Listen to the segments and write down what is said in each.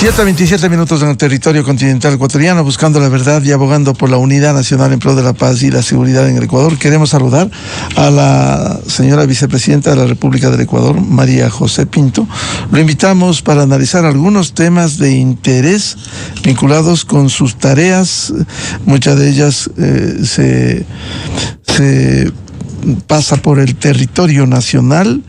7:27 en el territorio continental ecuatoriano, buscando la verdad y abogando por la unidad nacional en pro de la paz y la seguridad en el Ecuador. Queremos saludar a la señora vicepresidenta de la República del Ecuador, María José Pinto. Lo invitamos para analizar algunos temas de interés vinculados con sus tareas. Muchas de ellas se pasa por el territorio nacional,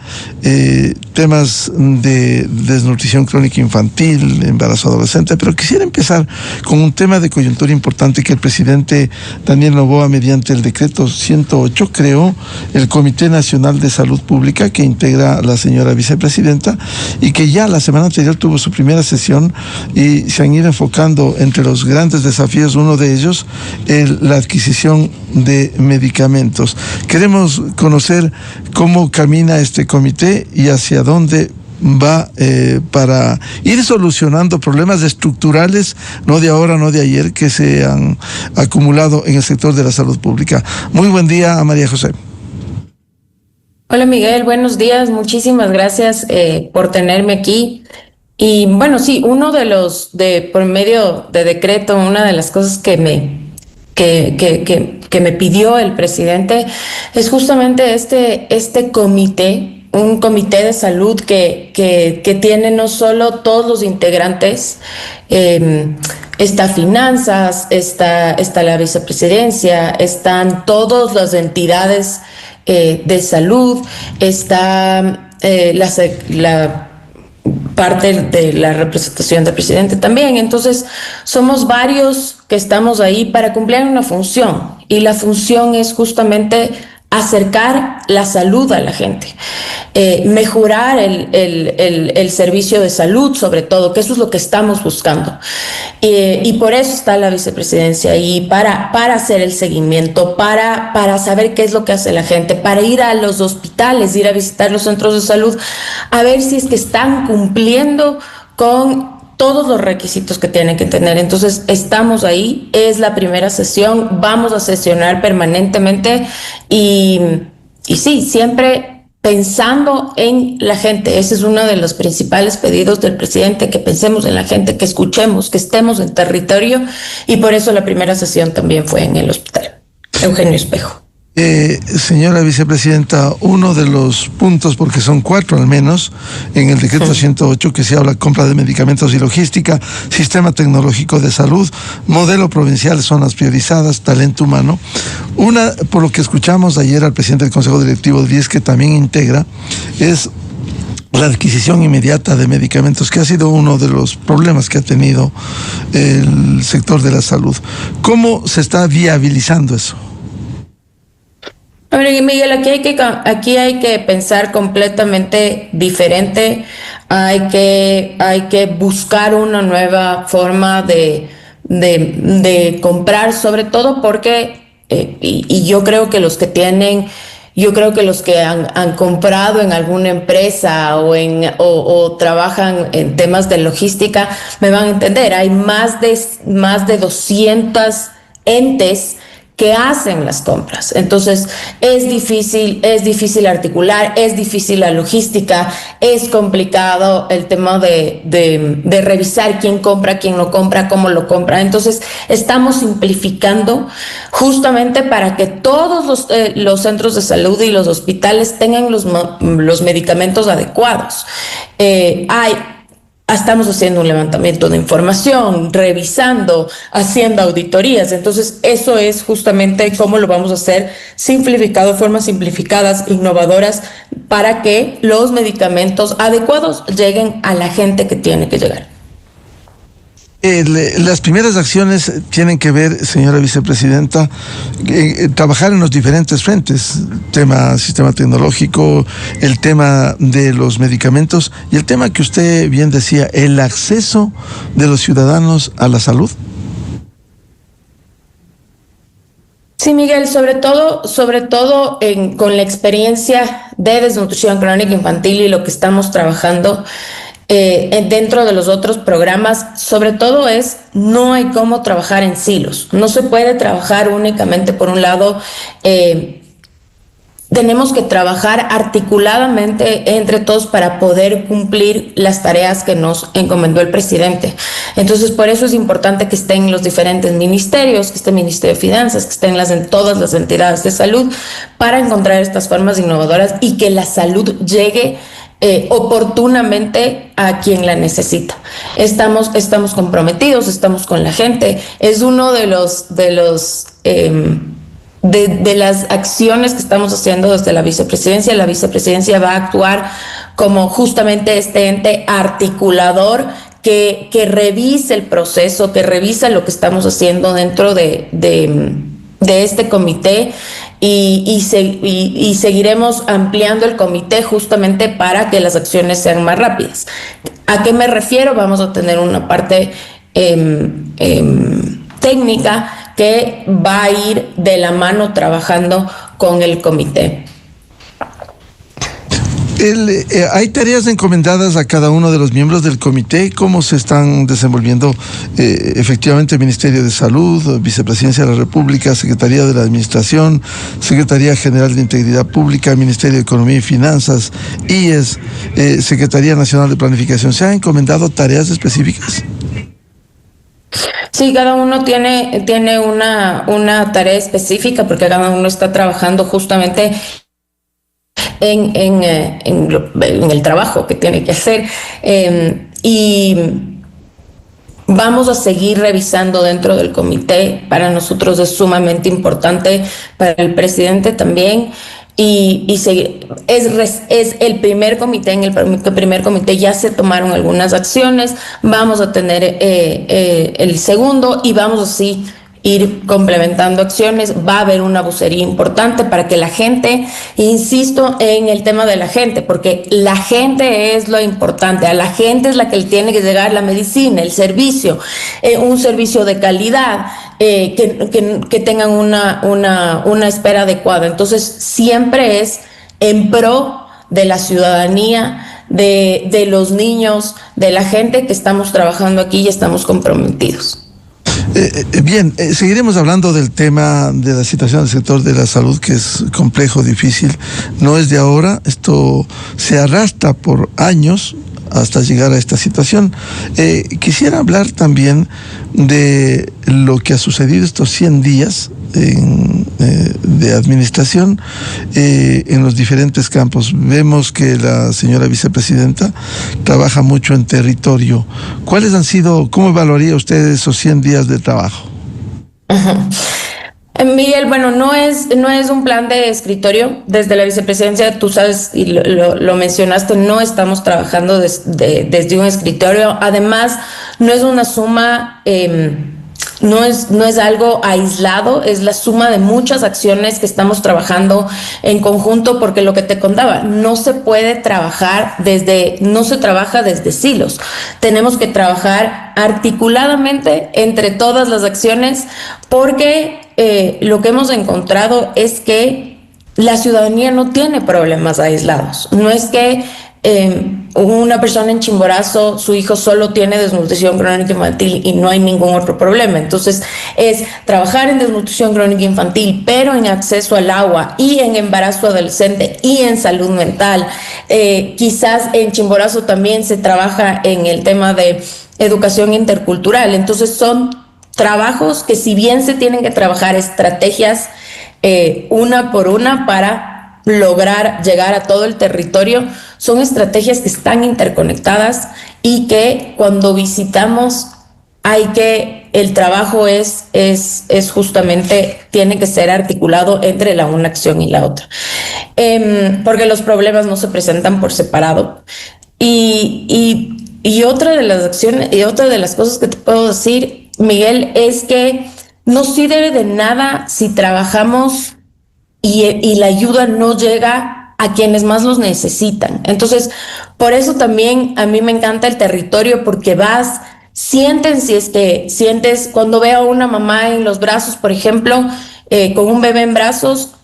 temas de desnutrición crónica infantil, embarazo adolescente, pero quisiera empezar con un tema de coyuntura importante que el presidente Daniel Noboa, mediante el decreto 108, creó el Comité Nacional de Salud Pública, que integra la señora vicepresidenta, y que ya la semana anterior tuvo su primera sesión y se han ido enfocando entre los grandes desafíos, uno de ellos, la adquisición de medicamentos. Queremos conocer cómo camina este comité y hacia dónde va para ir solucionando problemas estructurales, no de ahora, no de ayer, que se han acumulado en el sector de la salud pública. Muy buen día a María José. Hola Miguel, buenos días, muchísimas gracias por tenerme aquí. Y bueno, sí, por medio de decreto, una de las cosas que me pidió el presidente es justamente este comité, un comité de salud que tiene no solo todos los integrantes, está finanzas, está la vicepresidencia, están todas las entidades de salud, está la parte de la representación del presidente también. Entonces, somos varios que estamos ahí para cumplir una función, y la función es justamente acercar la salud a la gente, mejorar el servicio de salud, sobre todo, que eso es lo que estamos buscando. Y por eso está la vicepresidencia ahí, para hacer el seguimiento, para saber qué es lo que hace la gente, para ir a los hospitales, ir a visitar los centros de salud, a ver si es que están cumpliendo con todos los requisitos que tienen que tener. Entonces, estamos ahí, es la primera sesión, vamos a sesionar permanentemente y sí, siempre pensando en la gente. Ese es uno de los principales pedidos del presidente, que pensemos en la gente, que escuchemos, que estemos en territorio, y por eso la primera sesión también fue en el hospital Eugenio Espejo. Señora vicepresidenta, uno de los puntos, porque son 4 al menos, en el decreto 108, que se habla de compra de medicamentos y logística, sistema tecnológico de salud, modelo provincial, zonas priorizadas, talento humano. Una, por lo que escuchamos ayer al presidente del Consejo Directivo del IES, que también integra, es la adquisición inmediata de medicamentos, que ha sido uno de los problemas que ha tenido el sector de la salud. ¿Cómo se está viabilizando eso? A ver, Miguel, aquí hay que pensar completamente diferente. Hay que buscar una nueva forma de comprar, sobre todo porque, y yo creo que los que han comprado en alguna empresa o trabajan en temas de logística me van a entender. Hay más de 200 entes que hacen las compras. Entonces, es difícil articular, es difícil la logística, es complicado el tema de revisar quién compra, quién no compra, cómo lo compra. Entonces, estamos simplificando justamente para que todos los centros de salud y los hospitales tengan los medicamentos adecuados. Estamos haciendo un levantamiento de información, revisando, haciendo auditorías. Entonces, eso es justamente cómo lo vamos a hacer, simplificado, de formas simplificadas, innovadoras, para que los medicamentos adecuados lleguen a la gente que tiene que llegar. Las primeras acciones tienen que ver, señora vicepresidenta, trabajar en los diferentes frentes: sistema tecnológico, el tema de los medicamentos y el tema que usted bien decía, el acceso de los ciudadanos a la salud. Sí, Miguel, sobre todo con la experiencia de desnutrición crónica infantil y lo que estamos trabajando dentro de los otros programas, sobre todo no hay cómo trabajar en silos. No se puede trabajar únicamente, por un lado, tenemos que trabajar articuladamente entre todos para poder cumplir las tareas que nos encomendó el presidente. Entonces, por eso es importante que estén los diferentes ministerios, que esté el Ministerio de Finanzas, que estén en todas las entidades de salud, para encontrar estas formas innovadoras y que la salud llegue oportunamente a quien la necesita. Estamos comprometidos, estamos con la gente. Es uno de las acciones que estamos haciendo desde la vicepresidencia. La vicepresidencia va a actuar como justamente este ente articulador que revise el proceso, que revisa lo que estamos haciendo dentro de este comité, y seguiremos ampliando el comité justamente para que las acciones sean más rápidas. ¿A qué me refiero? Vamos a tener una parte técnica que va a ir de la mano trabajando con el comité. ¿Hay tareas encomendadas a cada uno de los miembros del comité? ¿Cómo se están desenvolviendo efectivamente el Ministerio de Salud, Vicepresidencia de la República, Secretaría de la Administración, Secretaría General de Integridad Pública, Ministerio de Economía y Finanzas, IES, Secretaría Nacional de Planificación? ¿Se han encomendado tareas específicas? Sí, cada uno tiene una tarea específica, porque cada uno está trabajando justamente en el trabajo que tiene que hacer, y vamos a seguir revisando dentro del comité. Para nosotros es sumamente importante, para el presidente también, y seguir. Es el primer comité. En el primer comité ya se tomaron algunas acciones, vamos a tener el segundo, y vamos así ir complementando acciones. Va a haber una vocería importante para que la gente, insisto en el tema de la gente, porque la gente es lo importante. A la gente es la que le tiene que llegar la medicina, el servicio, un servicio de calidad, que tengan una espera adecuada. Entonces, siempre es en pro de la ciudadanía, de los niños, de la gente que estamos trabajando aquí y estamos comprometidos. Bien, seguiremos hablando del tema de la situación del sector de la salud, que es complejo, difícil. No es de ahora, esto se arrastra por años hasta llegar a esta situación. Quisiera hablar también de lo que ha sucedido estos 100 días de administración en los diferentes campos. Vemos que la señora vicepresidenta trabaja mucho en territorio. ¿Cuáles han sido, cómo evaluaría usted esos 100 días de trabajo? Miguel, bueno, no es un plan de escritorio. Desde la vicepresidencia, tú sabes y lo mencionaste, no estamos trabajando desde un escritorio. Además, no es una suma, no es algo aislado, es la suma de muchas acciones que estamos trabajando en conjunto, porque lo que te contaba, no se trabaja desde silos. Tenemos que trabajar articuladamente entre todas las acciones, porque lo que hemos encontrado es que la ciudadanía no tiene problemas aislados. No es que una persona en Chimborazo, su hijo solo tiene desnutrición crónica infantil y no hay ningún otro problema. Entonces, es trabajar en desnutrición crónica infantil, pero en acceso al agua, y en embarazo adolescente, y en salud mental. Quizás en Chimborazo también se trabaja en el tema de educación intercultural. Entonces, son trabajos que, si bien se tienen que trabajar estrategias una por una para lograr llegar a todo el territorio, son estrategias que están interconectadas, y que cuando visitamos el trabajo es justamente, tiene que ser articulado entre una acción y la otra, porque los problemas no se presentan por separado. Y otra de las acciones, y otra de las cosas que te puedo decir, Miguel, es que no sirve de nada si trabajamos y la ayuda no llega a quienes más los necesitan. Entonces, por eso también a mí me encanta el territorio, porque sientes, cuando veo a una mamá en los brazos, por ejemplo, con un bebé en brazos,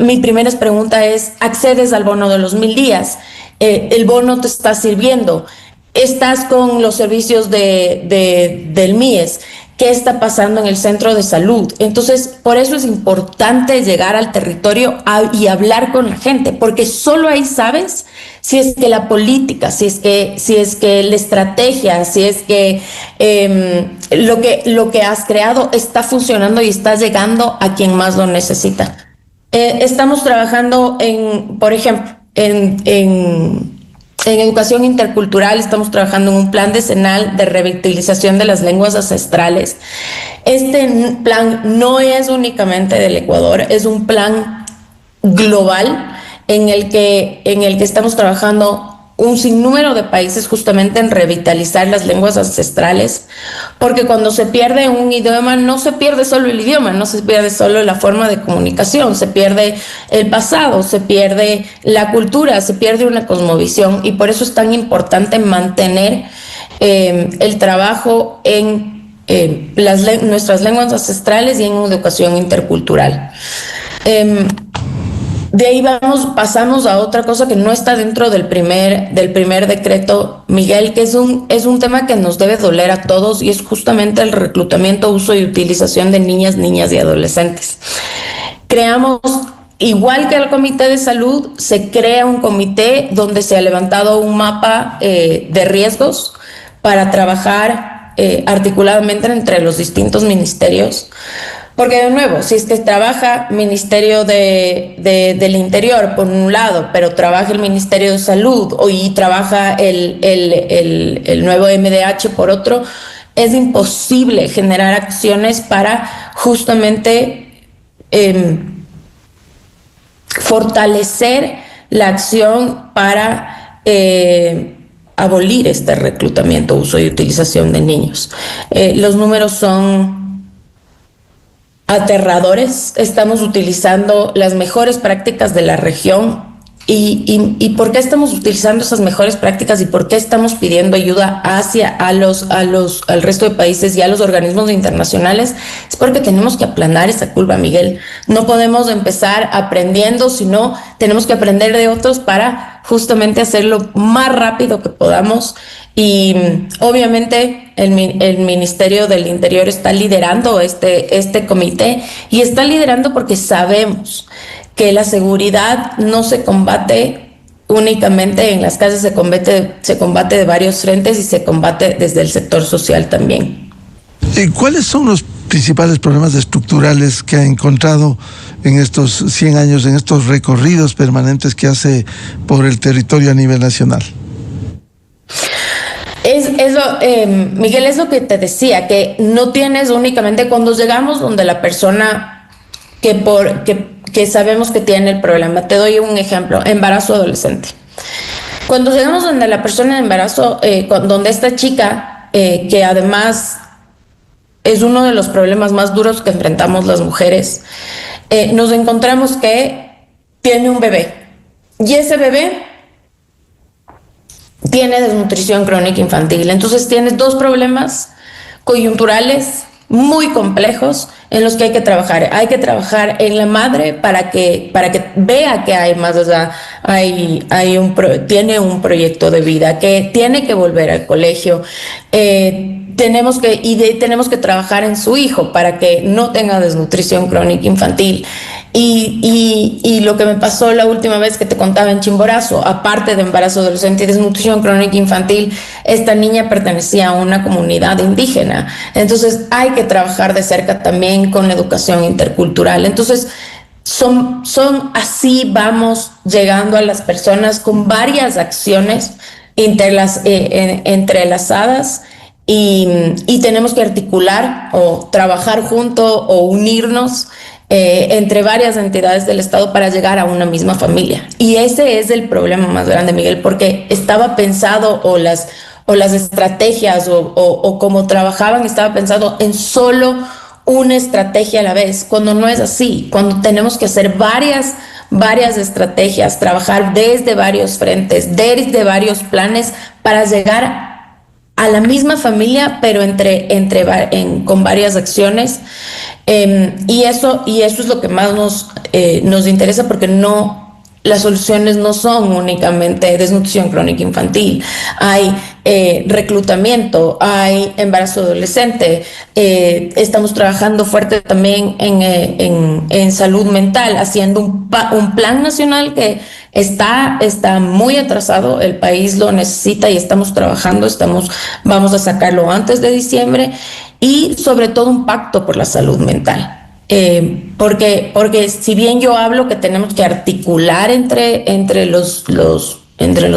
mi primera pregunta es: ¿accedes al bono de los 1000 días? El bono te está sirviendo. Estás con los servicios del MIES. qué está pasando en el centro de salud. Entonces, por eso es importante llegar al territorio y hablar con la gente, porque solo ahí sabes si es que la política, si es que la estrategia, si es que lo que has creado está funcionando y está llegando a quien más lo necesita. Estamos trabajando por ejemplo, en educación intercultural, estamos trabajando en un plan decenal de revitalización de las lenguas ancestrales. Este plan no es únicamente del Ecuador, es un plan global en el que estamos trabajando un sinnúmero de países justamente en revitalizar las lenguas ancestrales, porque cuando se pierde un idioma, no se pierde solo el idioma, no se pierde solo la forma de comunicación, se pierde el pasado, se pierde la cultura, se pierde una cosmovisión, y por eso es tan importante mantener el trabajo en nuestras lenguas ancestrales y en educación intercultural. De ahí pasamos a otra cosa que no está dentro del primer decreto, Miguel, que es un tema que nos debe doler a todos, y es justamente el reclutamiento, uso y utilización de niñas y adolescentes. Creamos, igual que el Comité de Salud, se crea un comité donde se ha levantado un mapa de riesgos para trabajar articuladamente entre los distintos ministerios. Porque de nuevo, si es que trabaja Ministerio del Interior por un lado, pero trabaja el Ministerio de Salud y trabaja el nuevo MDH por otro, es imposible generar acciones para justamente fortalecer la acción para abolir este reclutamiento, uso y utilización de niños. Los números son aterradores. Estamos utilizando las mejores prácticas de la región. ¿Y por qué estamos utilizando esas mejores prácticas y por qué estamos pidiendo ayuda al resto de países y a los organismos internacionales? Es porque tenemos que aplanar esa curva, Miguel. No podemos empezar aprendiendo, sino tenemos que aprender de otros para justamente hacerlo más rápido que podamos. Y obviamente el Ministerio del Interior está liderando este comité, y está liderando porque sabemos que la seguridad no se combate únicamente en las calles, se combate de varios frentes y se combate desde el sector social también. ¿Cuáles son los principales problemas estructurales que ha encontrado en estos 100 años, en estos recorridos permanentes que hace por el territorio a nivel nacional? Miguel, es lo que te decía, que no tienes únicamente cuando llegamos donde la persona que sabemos que tiene el problema. Te doy un ejemplo: embarazo adolescente. Cuando llegamos donde la persona de embarazo, donde esta chica, que además es uno de los problemas más duros que enfrentamos las mujeres, nos encontramos que tiene un bebé, y ese bebé tiene desnutrición crónica infantil. Entonces tienes dos problemas coyunturales muy complejos en los que hay que trabajar. Hay que trabajar en la madre para que vea que hay más, o sea, tiene un proyecto de vida, que tiene que volver al colegio. Tenemos que trabajar en su hijo para que no tenga desnutrición crónica infantil. Y lo que me pasó la última vez que te contaba en Chimborazo, aparte de embarazo adolescente y desnutrición crónica infantil, esta niña pertenecía a una comunidad indígena. Entonces hay que trabajar de cerca también con la educación intercultural. Entonces son así vamos llegando a las personas con varias acciones entrelazadas. Y tenemos que articular o trabajar junto o unirnos entre varias entidades del Estado para llegar a una misma familia. Y ese es el problema más grande, Miguel, porque estaba pensado, o las estrategias o cómo trabajaban, estaba pensado en solo una estrategia a la vez, cuando no es así, cuando tenemos que hacer varias estrategias, trabajar desde varios frentes, desde varios planes para llegar a la misma familia, pero con varias acciones. Y eso es lo que más nos interesa, porque las soluciones no son únicamente desnutrición crónica infantil. Hay reclutamiento, hay embarazo adolescente. Estamos trabajando fuerte también en salud mental, haciendo un plan nacional que está muy atrasado. El país lo necesita y estamos trabajando. Vamos a sacarlo antes de diciembre, y sobre todo un pacto por la salud mental. Porque si bien yo hablo que tenemos que articular entre los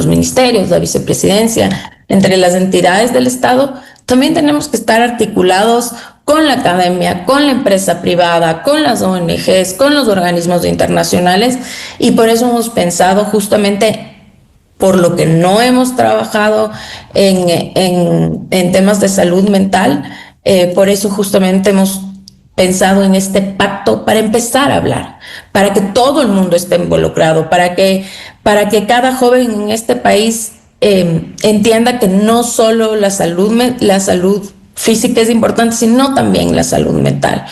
ministerios, la vicepresidencia, entre las entidades del Estado, también tenemos que estar articulados con la academia, con la empresa privada, con las ONGs, con los organismos internacionales, y por eso hemos pensado, justamente por lo que no hemos trabajado en temas de salud mental, por eso justamente hemos pensado en este pacto para empezar a hablar, para que todo el mundo esté involucrado, para que cada joven en este país entienda que no solo la salud física es importante, sino también la salud mental.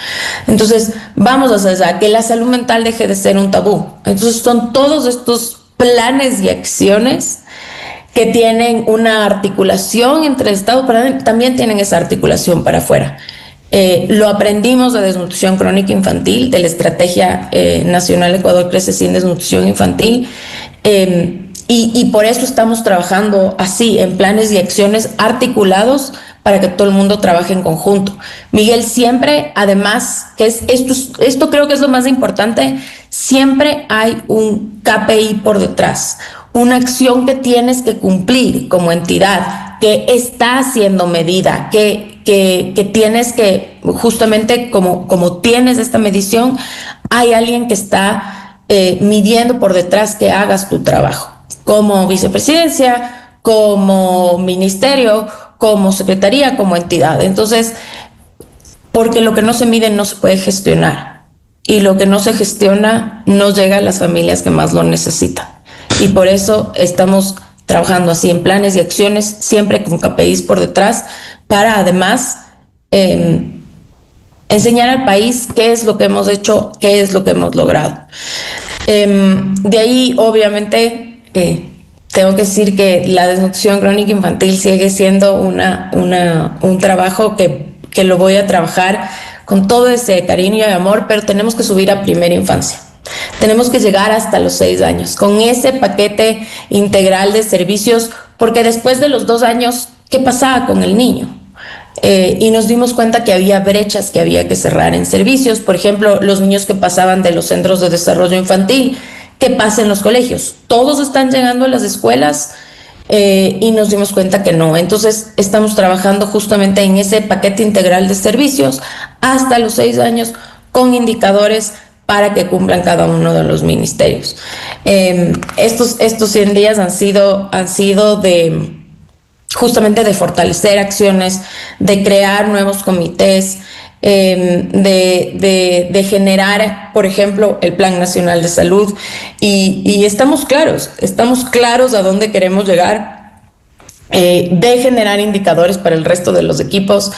Entonces, vamos a hacer que la salud mental deje de ser un tabú. Entonces, son todos estos planes y acciones que tienen una articulación entre el Estado, pero también tienen esa articulación para afuera. Lo aprendimos de desnutrición crónica infantil, de la Estrategia Nacional Ecuador Crece Sin Desnutrición Infantil, y por eso estamos trabajando así, en planes y acciones articulados para que todo el mundo trabaje en conjunto. Miguel, siempre, además, esto creo que es lo más importante, siempre hay un KPI por detrás, una acción que tienes que cumplir como entidad, que está siendo medida, que tienes que, justamente como tienes esta medición, hay alguien que está midiendo por detrás que hagas tu trabajo, como vicepresidencia, como ministerio, como secretaría, como entidad. Entonces, porque lo que no se mide no se puede gestionar, y lo que no se gestiona no llega a las familias que más lo necesitan. Y por eso estamos trabajando así en planes y acciones, siempre con KPIs por detrás, para además enseñar al país qué es lo que hemos hecho, qué es lo que hemos logrado. De ahí, obviamente, tengo que decir que la desnutrición crónica infantil sigue siendo un trabajo que lo voy a trabajar con todo ese cariño y amor, pero tenemos que subir a primera infancia. Tenemos que llegar hasta los 6 años con ese paquete integral de servicios, porque después de los 2 años, ¿qué pasaba con el niño? Y nos dimos cuenta que había brechas que había que cerrar en servicios. Por ejemplo, los niños que pasaban de los centros de desarrollo infantil, ¿qué pasa en los colegios? Todos están llegando a las escuelas, y nos dimos cuenta que no. Entonces estamos trabajando justamente en ese paquete integral de servicios hasta los 6 años, con indicadores para que cumplan cada uno de los ministerios. Estos 100 días han sido justamente de fortalecer acciones, de crear nuevos comités, de generar, por ejemplo, el Plan Nacional de Salud, y estamos claros a dónde queremos llegar. De generar indicadores para el resto de los equipos,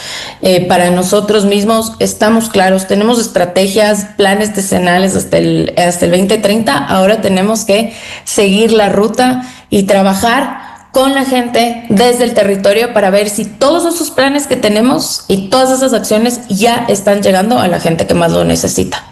para nosotros mismos, estamos claros, tenemos estrategias, planes decenales hasta el 2030, ahora tenemos que seguir la ruta y trabajar con la gente desde el territorio para ver si todos esos planes que tenemos y todas esas acciones ya están llegando a la gente que más lo necesita.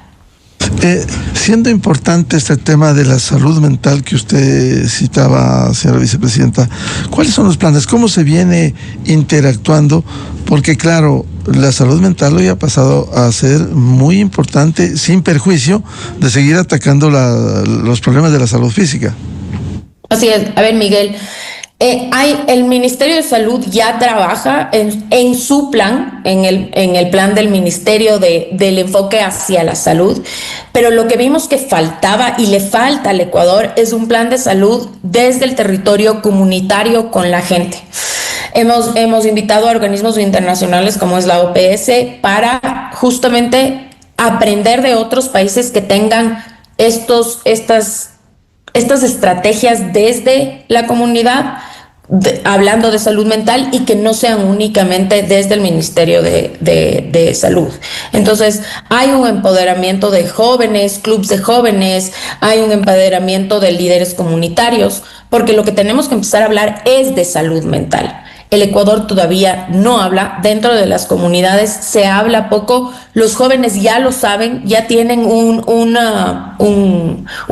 Siendo importante este tema de la salud mental que usted citaba, señora vicepresidenta, ¿cuáles son los planes? ¿Cómo se viene interactuando? Porque claro, la salud mental hoy ha pasado a ser muy importante, sin perjuicio de seguir atacando los problemas de la salud física. Así es. A ver, Miguel, el Ministerio de Salud ya trabaja en su plan, en el plan del Ministerio del enfoque hacia la salud, pero lo que vimos que faltaba y le falta al Ecuador es un plan de salud desde el territorio comunitario con la gente. Hemos invitado a organismos internacionales como es la OPS para justamente aprender de otros países que tengan estas estrategias desde la comunidad, hablando de salud mental y que no sean únicamente desde el Ministerio de Salud. Entonces, hay un empoderamiento de jóvenes, clubes de jóvenes, hay un empoderamiento de líderes comunitarios, porque lo que tenemos que empezar a hablar es de salud mental. El Ecuador todavía no habla, dentro de las comunidades se habla poco, los jóvenes ya lo saben, ya tienen un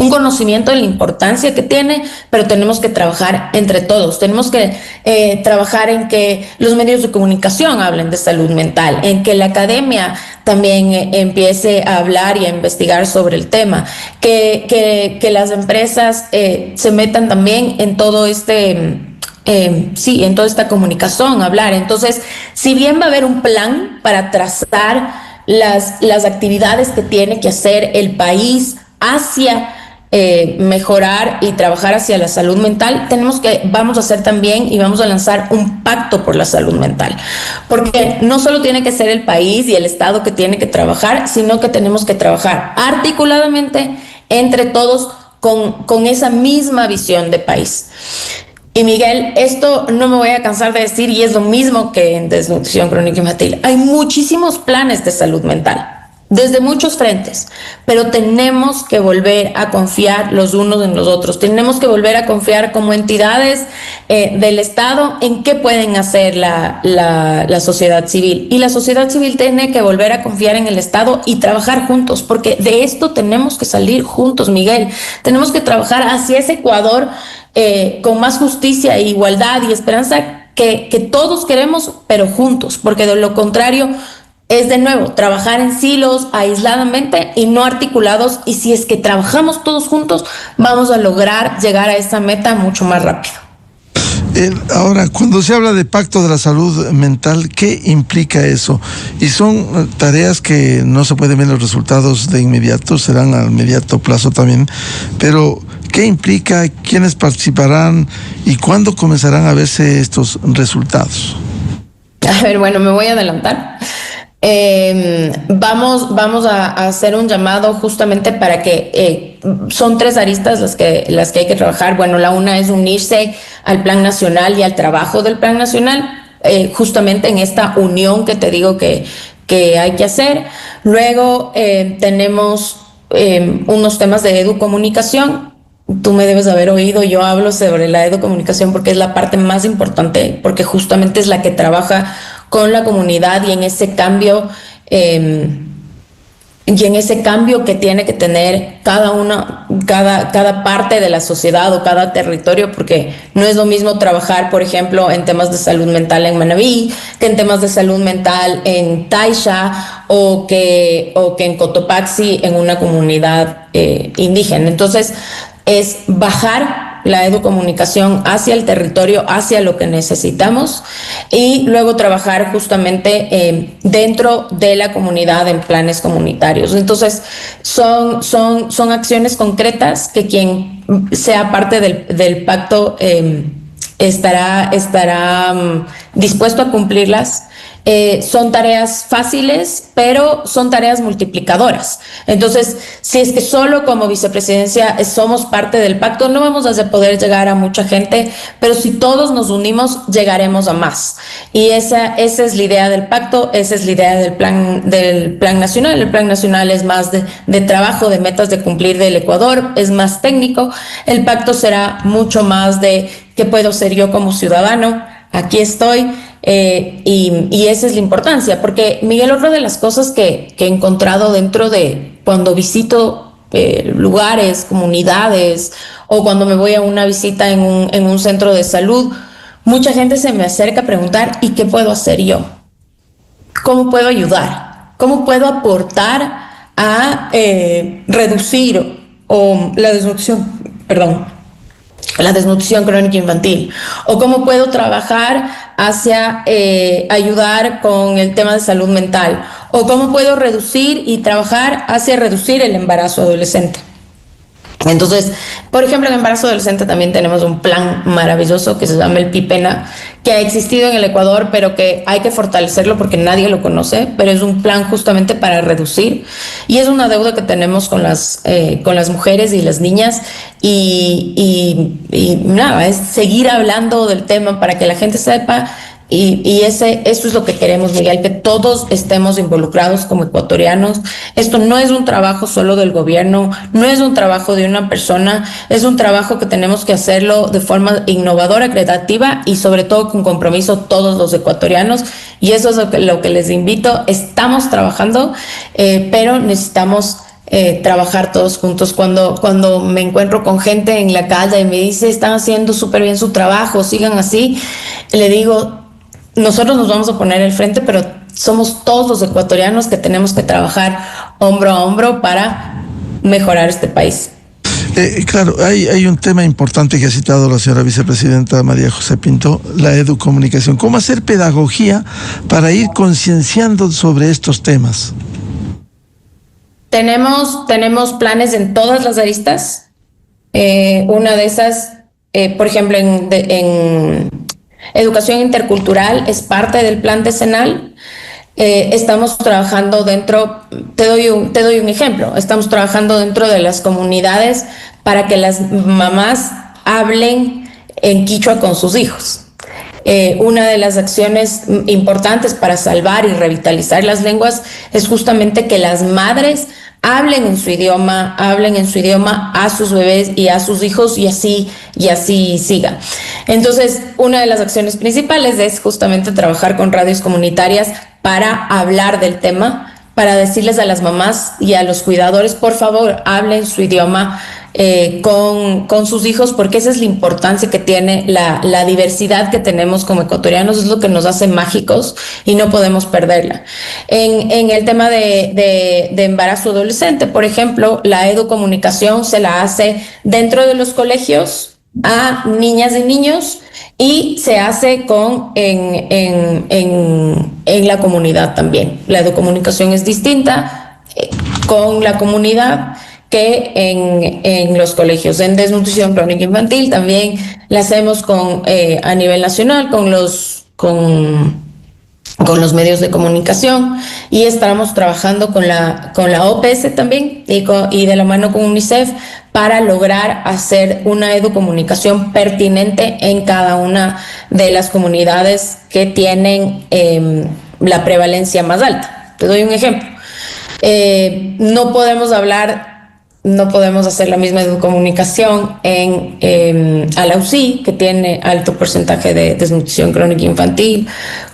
conocimiento de la importancia que tiene, pero tenemos que trabajar entre todos, tenemos que trabajar en que los medios de comunicación hablen de salud mental, en que la academia también empiece a hablar y a investigar sobre el tema, que las empresas se metan también en todo en toda esta comunicación, hablar. Entonces, si bien va a haber un plan para trazar las actividades que tiene que hacer el país hacia mejorar y trabajar hacia la salud mental, vamos a hacer también y vamos a lanzar un pacto por la salud mental, porque no solo tiene que ser el país y el Estado que tiene que trabajar, sino que tenemos que trabajar articuladamente entre todos con esa misma visión de país. Y Miguel, esto no me voy a cansar de decir, y es lo mismo que en desnutrición crónica infantil. Hay muchísimos planes de salud mental, desde muchos frentes, pero tenemos que volver a confiar los unos en los otros. Tenemos que volver a confiar como entidades del Estado en qué pueden hacer la sociedad civil. Y la sociedad civil tiene que volver a confiar en el Estado y trabajar juntos, porque de esto tenemos que salir juntos, Miguel. Tenemos que trabajar hacia ese Ecuador con más justicia e igualdad y esperanza que todos queremos, pero juntos, porque de lo contrario es de nuevo trabajar en silos, aisladamente y no articulados, y si es que trabajamos todos juntos vamos a lograr llegar a esa meta mucho más rápido. Ahora, cuando se habla de pacto de la salud mental, ¿qué implica eso? Y son tareas que no se pueden ver los resultados de inmediato, serán a inmediato plazo también, pero ¿qué implica? ¿Quiénes participarán? ¿Y cuándo comenzarán a verse estos resultados? A ver, bueno, me voy a adelantar. Vamos a hacer un llamado justamente para que son 3 aristas las que hay que trabajar. Bueno, la una es unirse al Plan Nacional y al trabajo del Plan Nacional, justamente en esta unión que te digo que hay que hacer. Luego tenemos unos temas de educomunicación. Tú me debes haber oído, yo hablo sobre la educomunicación porque es la parte más importante, porque justamente es la que trabaja con la comunidad y en ese cambio que tiene que tener cada parte de la sociedad o cada territorio, porque no es lo mismo trabajar, por ejemplo, en temas de salud mental en Manabí, que en temas de salud mental en Taisha o que en Cotopaxi, en una comunidad indígena. Entonces, es bajar la educomunicación hacia el territorio, hacia lo que necesitamos, y luego trabajar justamente dentro de la comunidad en planes comunitarios. Entonces, son acciones concretas que quien sea parte del pacto estará dispuesto a cumplirlas. Son tareas fáciles, pero son tareas multiplicadoras. Entonces, si es que solo como vicepresidencia somos parte del pacto, no vamos a poder llegar a mucha gente, pero si todos nos unimos, llegaremos a más. Y esa es la idea del pacto, esa es la idea del plan nacional. El plan nacional es más de trabajo, de metas de cumplir del Ecuador, es más técnico. El pacto será mucho más de qué puedo ser yo como ciudadano. Aquí estoy, y esa es la importancia, porque Miguel, otra de las cosas que he encontrado dentro de cuando visito lugares, comunidades, o cuando me voy a una visita en un centro de salud, mucha gente se me acerca a preguntar, ¿y qué puedo hacer yo? ¿Cómo puedo ayudar? ¿Cómo puedo aportar a reducir la desnutrición crónica infantil? ¿O cómo puedo trabajar hacia ayudar con el tema de salud mental? ¿O cómo puedo reducir y trabajar hacia reducir el embarazo adolescente? Entonces, por ejemplo, en embarazo adolescente también tenemos un plan maravilloso que se llama el PIPENA, que ha existido en el Ecuador, pero que hay que fortalecerlo porque nadie lo conoce, pero es un plan justamente para reducir, y es una deuda que tenemos con las mujeres y las niñas, y nada, es seguir hablando del tema para que la gente sepa. Eso es lo que queremos, Miguel, que todos estemos involucrados como ecuatorianos. Esto no es un trabajo solo del gobierno, no es un trabajo de una persona, es un trabajo que tenemos que hacerlo de forma innovadora, creativa y sobre todo con compromiso todos los ecuatorianos. Y eso es lo que les invito. Estamos trabajando, pero necesitamos trabajar todos juntos. Cuando me encuentro con gente en la calle y me dice, están haciendo súper bien su trabajo, sigan así, le digo, nosotros nos vamos a poner al frente, pero somos todos los ecuatorianos que tenemos que trabajar hombro a hombro para mejorar este país. Claro, hay un tema importante que ha citado la señora vicepresidenta María José Pinto, la educomunicación. ¿Cómo hacer pedagogía para ir concienciando sobre estos temas? Tenemos planes en todas las aristas. Una de esas, por ejemplo, en educación intercultural es parte del plan decenal. Estamos trabajando dentro, te doy un ejemplo, estamos trabajando dentro de las comunidades para que las mamás hablen en quichua con sus hijos. Una de las acciones importantes para salvar y revitalizar las lenguas es justamente que las madres hablen en su idioma a sus bebés y a sus hijos, y así siga. Entonces, una de las acciones principales es justamente trabajar con radios comunitarias para hablar del tema, para decirles a las mamás y a los cuidadores, por favor, hablen su idioma con sus hijos, porque esa es la importancia que tiene la diversidad que tenemos como ecuatorianos, es lo que nos hace mágicos y no podemos perderla. En el tema de embarazo adolescente, por ejemplo, la educomunicación se la hace dentro de los colegios a niñas y niños, y se hace en la comunidad también. La educomunicación es distinta con la comunidad que en los colegios. En desnutrición crónica infantil también la hacemos a nivel nacional con los medios de comunicación, y estamos trabajando con la OPS también y de la mano con UNICEF para lograr hacer una educomunicación pertinente en cada una de las comunidades que tienen la prevalencia más alta. Te doy un ejemplo. No podemos hacer la misma educomunicación en Alausí, que tiene alto porcentaje de desnutrición crónica infantil,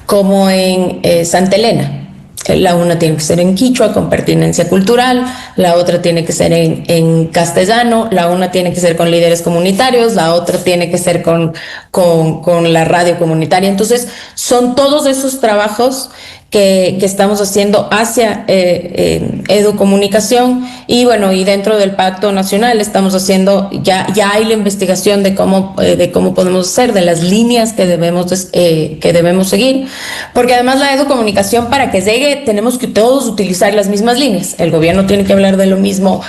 como en Santa Elena. La una tiene que ser en quichua con pertinencia cultural, la otra tiene que ser en castellano, la una tiene que ser con líderes comunitarios, la otra tiene que ser con la radio comunitaria. Entonces, son todos esos trabajos que estamos haciendo hacia educomunicación, y bueno, y dentro del Pacto Nacional estamos haciendo, ya hay la investigación de cómo podemos hacer, de las líneas que debemos seguir, porque además la educomunicación, para que llegue, tenemos que todos utilizar las mismas líneas. El gobierno tiene que hablar de lo mismo,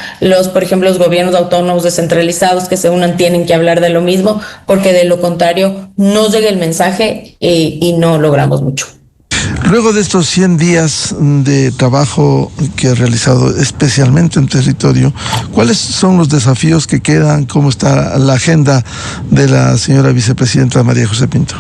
por ejemplo, los gobiernos autónomos descentralizados que se unan tienen que hablar de lo mismo, porque de lo contrario no llega el mensaje y no logramos mucho. Luego de estos 100 días de trabajo que ha realizado especialmente en territorio, ¿cuáles son los desafíos que quedan? ¿Cómo está la agenda de la señora vicepresidenta María José Pinto?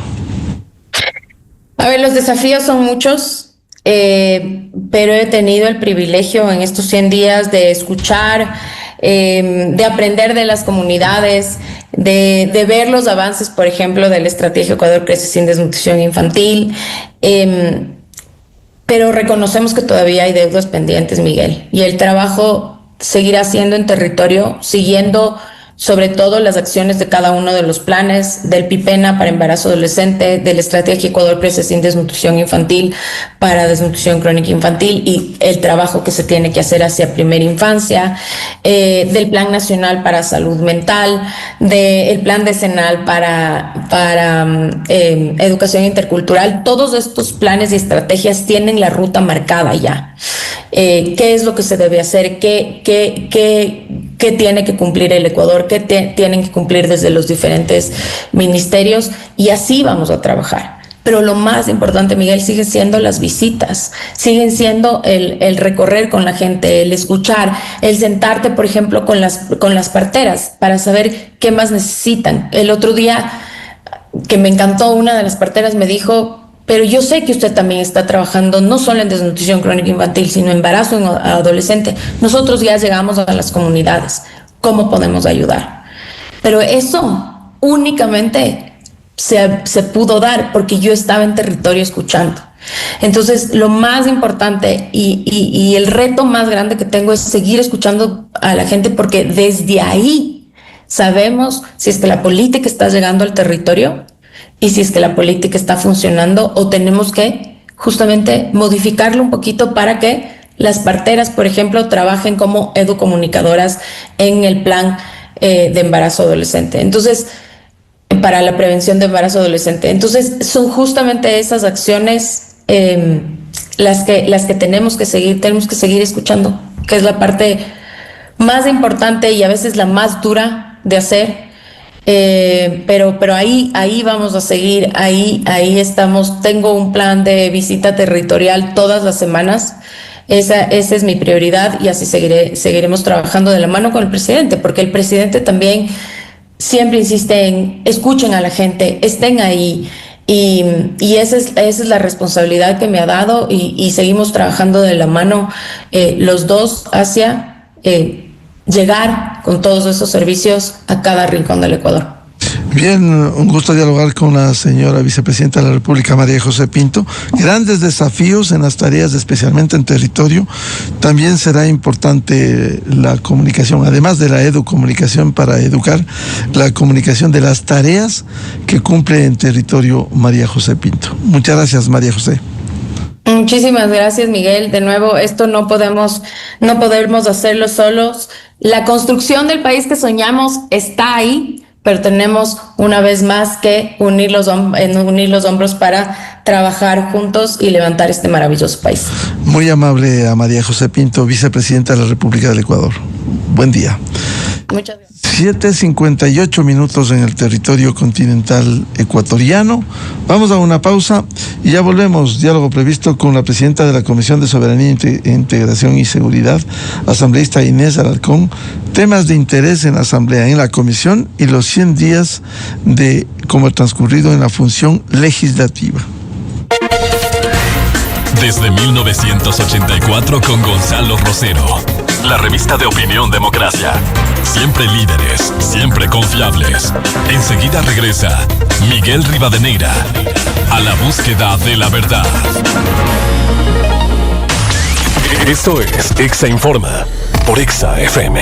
A ver, los desafíos son muchos, pero he tenido el privilegio en estos 100 días de escuchar, de aprender de las comunidades, de ver los avances, por ejemplo, de la estrategia Ecuador Crece Sin Desnutrición Infantil, pero reconocemos que todavía hay deudas pendientes, Miguel, y el trabajo seguirá siendo en territorio, siguiendo sobre todo las acciones de cada uno de los planes, del PIPENA para embarazo adolescente, de la estrategia Ecuador Crece Sin Desnutrición Infantil para desnutrición crónica infantil, y el trabajo que se tiene que hacer hacia primera infancia, del Plan Nacional para Salud Mental, del Plan Decenal para Educación Intercultural. Todos estos planes y estrategias tienen la ruta marcada ya. ¿Qué es lo que se debe hacer? ¿Qué qué tiene que cumplir el Ecuador, qué tienen que cumplir desde los diferentes ministerios, y así vamos a trabajar. Pero lo más importante, Miguel, sigue siendo las visitas, siguen siendo el recorrer con la gente, el escuchar, el sentarte, por ejemplo, con las parteras para saber qué más necesitan. El otro día, que me encantó, una de las parteras me dijo: pero yo sé que usted también está trabajando no solo en desnutrición crónica infantil, sino embarazo en adolescente. Nosotros ya llegamos a las comunidades. ¿Cómo podemos ayudar? Pero eso únicamente se pudo dar porque yo estaba en territorio escuchando. Entonces, lo más importante y el reto más grande que tengo es seguir escuchando a la gente, porque desde ahí sabemos si es que la política está llegando al territorio y si es que la política está funcionando, o tenemos que justamente modificarlo un poquito para que las parteras, por ejemplo, trabajen como educomunicadoras en el plan de embarazo adolescente. Entonces, para la prevención de embarazo adolescente. Entonces, son justamente esas acciones las que tenemos que seguir escuchando, que es la parte más importante y a veces la más dura de hacer. Pero ahí vamos a seguir, ahí estamos. Tengo un plan de visita territorial todas las semanas. Esa es mi prioridad, y así seguiremos trabajando de la mano con el presidente, porque el presidente también siempre insiste en escuchen a la gente, estén ahí, y esa es la responsabilidad que me ha dado, y seguimos trabajando de la mano los dos hacia llegar con todos esos servicios a cada rincón del Ecuador. Bien, un gusto dialogar con la señora vicepresidenta de la República, María José Pinto. Grandes desafíos en las tareas, especialmente en territorio. También será importante la comunicación, además de la educomunicación para educar, la comunicación de las tareas que cumple en territorio María José Pinto. Muchas gracias, María José. Muchísimas gracias, Miguel. De nuevo, esto no podemos hacerlo solos. La construcción del país que soñamos está ahí, pero tenemos una vez más que unir los hombros para trabajar juntos y levantar este maravilloso país. Muy amable a María José Pinto, vicepresidenta de la República del Ecuador. Buen día. Muchas gracias. 7:58 en el territorio continental ecuatoriano. Vamos a una pausa y ya volvemos. Diálogo previsto con la presidenta de la Comisión de Soberanía, Integración y Seguridad, asambleísta Inés Alarcón. Temas de interés en la Asamblea, en la Comisión, y los 100 días de cómo ha transcurrido en la función legislativa. Desde 1984 con Gonzalo Rosero. La revista de opinión Democracia. Siempre líderes, siempre confiables. Enseguida regresa Miguel Rivadeneira a la búsqueda de la verdad. Esto es Exa Informa por Exa FM.